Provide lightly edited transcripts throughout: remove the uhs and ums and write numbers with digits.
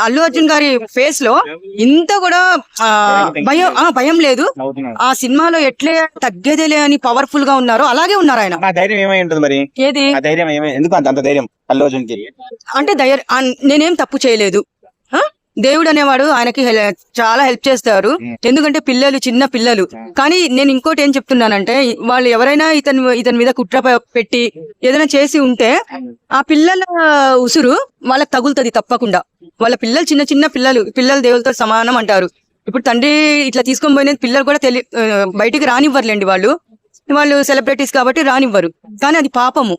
అల్లు అర్జున్ గారి ఫేస్ లో ఇంత కూడా భయం లేదు. ఆ సినిమాలో ఎట్లే తగ్గేదేలే అని పవర్ఫుల్ గా ఉన్నారు, అలాగే ఉన్నారు ఆయన. ధైర్యం ఏమై ఉంటుంది మరి? ఏది ధైర్యం ఎందుకు అంత ధైర్యం అల్లు అర్జున్ కి? అంటే నేనేం తప్పు చేయలేదు. దేవుడు అనేవాడు ఆయనకి చాలా హెల్ప్ చేస్తారు, ఎందుకంటే పిల్లలు చిన్న పిల్లలు. కానీ నేను ఇంకోటి ఏం చెప్తున్నానంటే, వాళ్ళు ఎవరైనా ఇతని మీద కుట్ర పెట్టి ఏదైనా చేసి ఉంటే ఆ పిల్లల ఉసురు వాళ్ళకి తగులుతుంది తప్పకుండా. వాళ్ళ పిల్లలు చిన్న పిల్లలు దేవులతో సమానం అంటారు. ఇప్పుడు తండ్రి ఇట్లా తీసుకొని పోయినది పిల్లలు కూడా బయటికి రానివ్వరులేండి, వాళ్ళు సెలబ్రిటీస్ కాబట్టి రానివ్వరు. కానీ అది పాపము.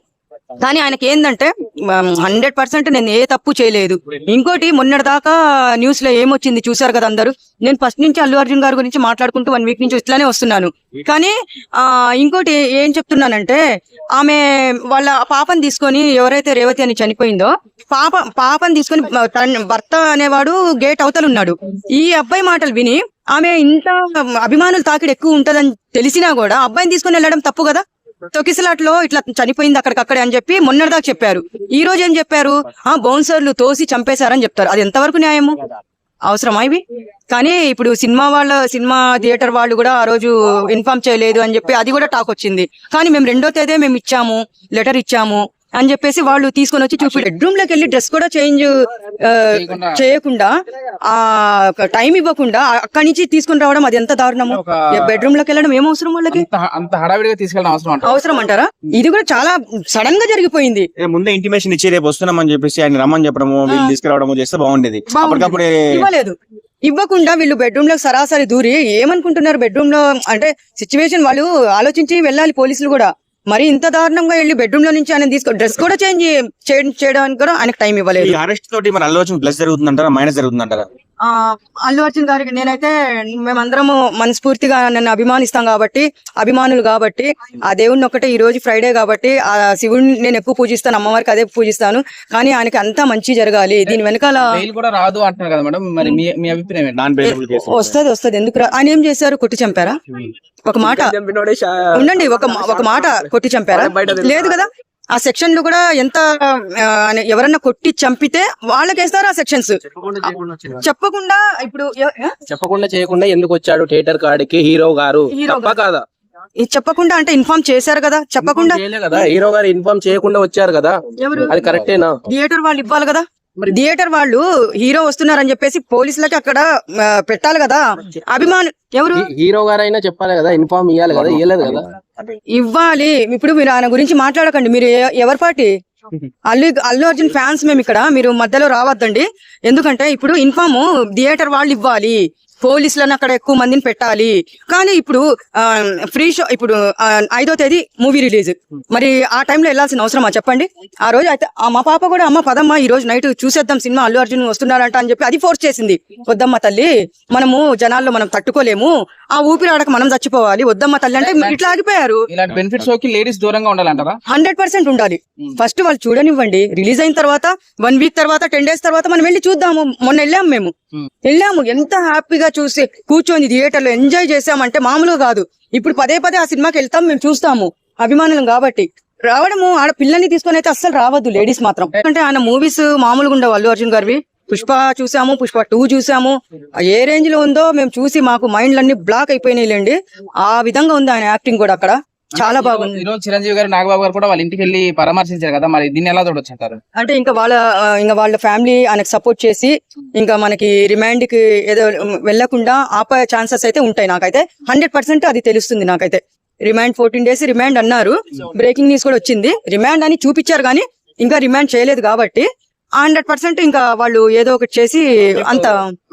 కానీ ఆయనకి ఏంటంటే 100% నేను ఏ తప్పు చేయలేదు. ఇంకోటి మొన్నటి దాకా న్యూస్ లో ఏమొచ్చింది చూసారు కదా అందరూ. నేను ఫస్ట్ నుంచి అల్లు అర్జున్ గారి గురించి మాట్లాడుకుంటూ 1 వీక్ నుంచి ఇట్లానే వస్తున్నాను. కానీ ఇంకోటి ఏం చెప్తున్నానంటే, ఆమె వాళ్ళ పాపని తీసుకొని, ఎవరైతే రేవతి అని చనిపోయిందో పాపని తీసుకొని భర్త అనేవాడు గేట్ అవతల ఉన్నాడు. ఈ అబ్బాయి మాటలు విని ఆమె ఇంత అభిమానులు తాకిడి ఎక్కువ ఉంటదని తెలిసినా కూడా అబ్బాయిని తీసుకొని వెళ్ళడం తప్పు కదా. తొకిసలాట్లో ఇట్లా చనిపోయింది అక్కడికక్కడే అని చెప్పి మొన్నటిదాకా చెప్పారు. ఈ రోజు ఏం చెప్పారు? బౌన్సర్లు తోసి చంపేశారని చెప్తారు. అది ఎంతవరకు న్యాయము? అవసరమా ఇవి? కానీ ఇప్పుడు సినిమా థియేటర్ వాళ్ళు కూడా ఆ రోజు ఇన్ఫార్మ్ చేయలేదు అని చెప్పి అది కూడా టాక్ వచ్చింది. కానీ మేము 2వ తేదీ మేము లెటర్ ఇచ్చాము అని చెప్పేసి వాళ్ళు తీసుకొని వచ్చి చూపి బెడ్రూమ్ లోకి వెళ్ళి డ్రెస్ కూడా చేంజ్ చేయకుండా, ఆ టైం ఇవ్వకుండా అక్కడి నుంచి తీసుకుని రావడం అది ఎంత దారుణము. బెడ్రూమ్ లోకి వెళ్ళడం ఏం అవసరం వాళ్ళకి? అంత హడావిడిగా తీసుకెళ్ళడం అవసరం అంటారా? ఇది కూడా చాలా సడన్ గా జరిగిపోయింది. ముందే ఇంటిమేషన్ ఇచ్చి రేపు వస్తున్నామని చెప్పేసి ఆయన రమ్మని చెప్పడము, వీళ్ళు తీసుకురావడము చేస్తే బాగుండేది. ఇవ్వలేదు. ఇవ్వకుండా వీళ్ళు బెడ్రూమ్ లో సరాసరి దూరి ఏమనుకుంటున్నారు? బెడ్రూమ్ లో అంటే సిచ్యువేషన్ వాళ్ళు ఆలోచించి వెళ్ళాలి పోలీసులు కూడా. మరి ఇంత దారుణంగా వెళ్ళి బెడ్రూమ్ లో నుంచి ఆయన తీసుకో డ్రెస్ కూడా చేంజ్ చేయడానికి కూడా ఆయనకు టైం ఇవ్వలేదు. అరెస్ట్ తోటి మరి అల్లు అర్జున్ ప్లస్ జరుగుతుందంటారా మైనస్ జరుగుతుందంటారా? అల్లు అర్జున్ గారికి నేనైతే మేమందరము మనస్ఫూర్తిగా నన్ను అభిమానులు కాబట్టి ఆ దేవుడిని ఒకటే, ఈ రోజు ఫ్రైడే కాబట్టి ఆ శివుడిని నేను ఎక్కువ పూజిస్తాను, అమ్మవారికి అదే పూజిస్తాను. కానీ ఆయనకి అంతా మంచి జరగాలి. దీని వెనకాల కూడా రాదు అంటున్నారు కదా మేడం, మరి మీ అభిప్రాయం? వస్తుంది. ఎందుకు ఆయన ఏం చేశారు? కొట్టి చంపారా? ఒక మాట ఉండండి, ఒక మాట కొట్టి చంపారా? లేదు కదా. ఆ సెక్షన్ లో కూడా ఎంత ఎవరన్నా కొట్టి చంపితే వాళ్ళకేస్తారు ఆ సెక్షన్స్. చెప్పకుండా చేయకుండా ఎందుకు వచ్చాడు థియేటర్ కాడికి హీరో గారు? కాదా చెప్పకుండా అంటే ఇన్ఫార్మ్ చేశారు కదా. చెప్పకుండా హీరో గారు ఇన్ఫార్మ్ చేయకుండా వచ్చారు కదా, అది కరెక్టేనా? థియేటర్ వాళ్ళు ఇవ్వాలి కదా. థియేటర్ వాళ్ళు హీరో వస్తున్నారని చెప్పేసి పోలీసులకి అక్కడ పెట్టాలి కదా. ఎవరు హీరో గారైనా చెప్పాలి కదా, ఇన్ఫార్మ్ ఇవ్వాలి కదా, ఇవ్వలేదు కదా. ఇవ్వాలి. ఇప్పుడు మీరు ఆయన గురించి మాట్లాడకండి. మీరు ఎవరి పార్టీ? అల్లు అర్జున్ ఫ్యాన్స్ మేము ఇక్కడ, మీరు మధ్యలో రావద్దండి. ఎందుకంటే ఇప్పుడు ఇన్ఫార్మ్ థియేటర్ వాళ్ళు ఇవ్వాలి, పోలీసులను అక్కడ ఎక్కువ మందిని పెట్టాలి. కానీ ఇప్పుడు ఫ్రీ షో, ఇప్పుడు 5వ తేదీ మూవీ రిలీజ్, మరి ఆ టైంలో వెళ్లాల్సిన అవసరమా చెప్పండి? ఆ రోజు అయితే మా పాప కూడా, అమ్మ పదమ్మా ఈ రోజు నైట్ చూసేద్దాం సినిమా, అల్లు అర్జున్ వస్తున్నారంట అని చెప్పి అది ఫోర్స్ చేసింది. వద్దమ్మ తల్లి, మనము జనాల్లో మనం తట్టుకోలేము, ఆ ఊపిరాడక మనం చచ్చిపోవాలి, వద్దమ్మ తల్లి అంటే ఇట్లా ఆగిపోయారు. ఇలాంటి బెనిఫిట్స్ లేడీస్ దూరంగా ఉండాలంటారా? 100% ఉండాలి. ఫస్ట్ వాళ్ళు చూడనివ్వండి. రిలీజ్ అయిన తర్వాత 1 వీక్ తర్వాత 10 డేస్ తర్వాత మనం వెళ్ళి చూద్దాము. మొన్న వెళ్ళాము, ఎంత హ్యాపీగా చూసి కూర్చొని థియేటర్ లో ఎంజాయ్ చేసామంటే మామూలుగా కాదు. ఇప్పుడు పదే ఆ సినిమాకి వెళ్తాం, మేము చూస్తాము, అభిమానులం కాబట్టి. రావడము ఆడ పిల్లల్ని తీసుకొని అయితే అస్సలు రావద్దు లేడీస్ మాత్రం. అంటే ఆయన మూవీస్ మామూలుగా ఉండవు. అల్లు అర్జున్ గారివి పుష్ప చూసాము, పుష్ప 2 చూసాము. ఏ రేంజ్ లో ఉందో మేము చూసి మాకు మైండ్లన్నీ బ్లాక్ అయిపోయినాయిలేండి. ఆ విధంగా ఉంది ఆయన యాక్టింగ్ కూడా అక్కడ. చాలా బాగుంది. ఈ రోజు చిరంజీవి గారు, నాగబాబు గారు కూడా వాళ్ళ ఇంటికి వెళ్ళి పరామర్శించారు కదా, మరి దీన్ని ఎలా చూడొచ్చారు? అంటే ఇంకా వాళ్ళ ఫ్యామిలీ ఆయనకు సపోర్ట్ చేసి ఇంకా మనకి రిమాండ్ కి ఏదో వెళ్లకుండా ఆపే ఛాన్సెస్ అయితే ఉంటాయి. నాకైతే 100% అది తెలుస్తుంది. నాకైతే రిమాండ్ 14 days రిమాండ్ అన్నారు. బ్రేకింగ్ న్యూస్ కూడా వచ్చింది. రిమాండ్ అని చూపించారు కానీ ఇంకా రిమాండ్ చేయలేదు కాబట్టి 100% ఇంకా వాళ్ళు ఏదో ఒకటి చేసి అంత.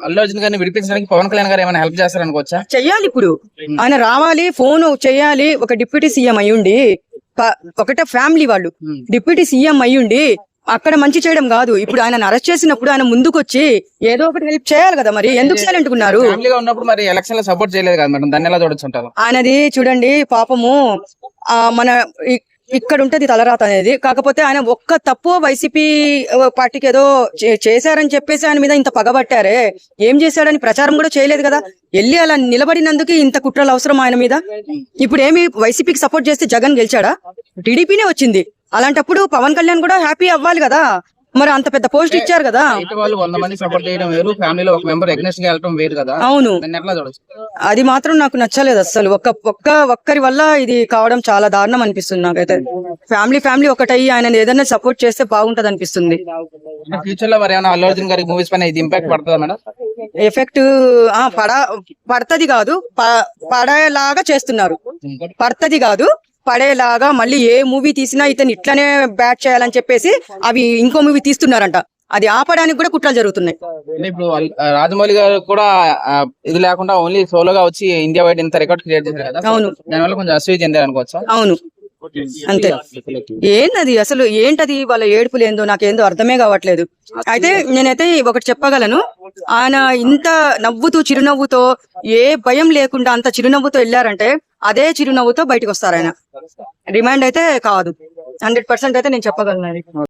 అల్లు అర్జున్ గారిని విడిపించడానికి పవన్ కళ్యాణ్ గారు ఏమైనా హెల్ప్ చేస్తారనుకోవచ్చా? చెయ్యాలి. ఇప్పుడు ఆయన రావాలి, ఫోన్ చేయాలి. ఒక డిప్యూటీ సీఎం అయ్యుండి, ఒకటే ఫ్యామిలీ వాళ్ళు డిప్యూటీ సీఎం అయ్యుండి అక్కడ మంచి చేయడం కాదు. ఇప్పుడు ఆయన అరెస్ట్ చేసినప్పుడు ఆయన ముందుకొచ్చి ఏదో ఒకటి హెల్ప్ చేయాలి కదా. మరి ఎందుకు సైలెంట్ ఉన్నారు? మరి ఎలక్షన్ లో సపోర్ట్ చేయలేదు కదా మేడం, దాన్ని ఎలా చూడొచ్చు? ఆయనది చూడండి పాపము. మన ఇక్కడ ఉంటది తలరాత అనేది. కాకపోతే ఆయన ఒక్క తప్పు వైసీపీ పార్టీకి ఏదో చేశారని చెప్పేసి ఆయన మీద ఇంత పగబట్టారే, ఏం చేశాడని ప్రచారం కూడా చేయలేదు కదా. వెళ్ళి అలా నిలబడినందుకు ఇంత కుట్రలు అవసరం ఆయన మీద? ఇప్పుడు ఏమి వైసీపీకి సపోర్ట్ చేస్తే జగన్ గెలిచాడా? టీడీపీనే వచ్చింది. అలాంటప్పుడు పవన్ కళ్యాణ్ కూడా హ్యాపీ అవ్వాలి కదా. మరి అంత పెద్ద పోస్ట్ ఇచ్చారు కదా. బయట వాళ్ళు 100 మంది సపోర్ట్ చేయడం వేరు, ఫ్యామిలీలో ఒక మెంబర్ ఎగ్నెస్ట్ గా వెళ్ళడం వేరు కదా. అవును, దాన్ని ఎట్లా చూడొచ్చు? అది మాత్రం నాకు నచ్చలేదు అస్సలు. ఒక్కరి వల్ల ఇది కావడం చాలా దారుణం అనిపిస్తుంది నాకైతే. ఫ్యామిలీ ఒకటయ్యి ఆయన ఏదైనా సపోర్ట్ చేస్తే బాగుంటది అనిపిస్తుంది. ఫ్యూచర్ లో మరి ఏమైనా అల్లు అర్జున్ గారి మూవీస్ పైన ఇది ఇంపాక్ట్ పడుతుందా మేడం? ఎఫెక్ట్ పడతది కాదు, పడేలాగా చేస్తున్నారు. పడతది కాదు, పడేలాగా. మళ్ళీ ఏ మూవీ తీసినా ఇతను ఇట్లనే బ్యాట్ చేయాలని చెప్పేసి అవి ఇంకో మూవీ తీస్తున్నారంట. అది ఆపడానికి కూడా కుట్రలు జరుగుతున్నాయి. అంటే ఇప్పుడు రాజమౌళి గారు కూడా ఇది లేకుండా ఓన్లీ సోలోగా వచ్చి ఇండియా వైడ్ ఇంత రికార్డ్ క్రియేట్ చేశారు కదా. అవును, దానివల్ల కొంచెం అసూయ చెందారు అనుకోవచ్చా? అవును, అంతే. ఏంటది అసలు, ఏంటది వాళ్ళ ఏడుపులు ఏందో నాకేందో అర్థమే కావట్లేదు. అయితే నేనైతే ఒకటి చెప్పగలను, ఆయన ఇంత నవ్వుతూ చిరునవ్వుతో, ఏ భయం లేకుండా అంత చిరునవ్వుతో వెళ్ళారంటే అదే చిరునవ్వుతో బయటకు వస్తారు ఆయన. రిమైండ్ అయితే కాదు, 100% అయితే నేను చెప్పగలను.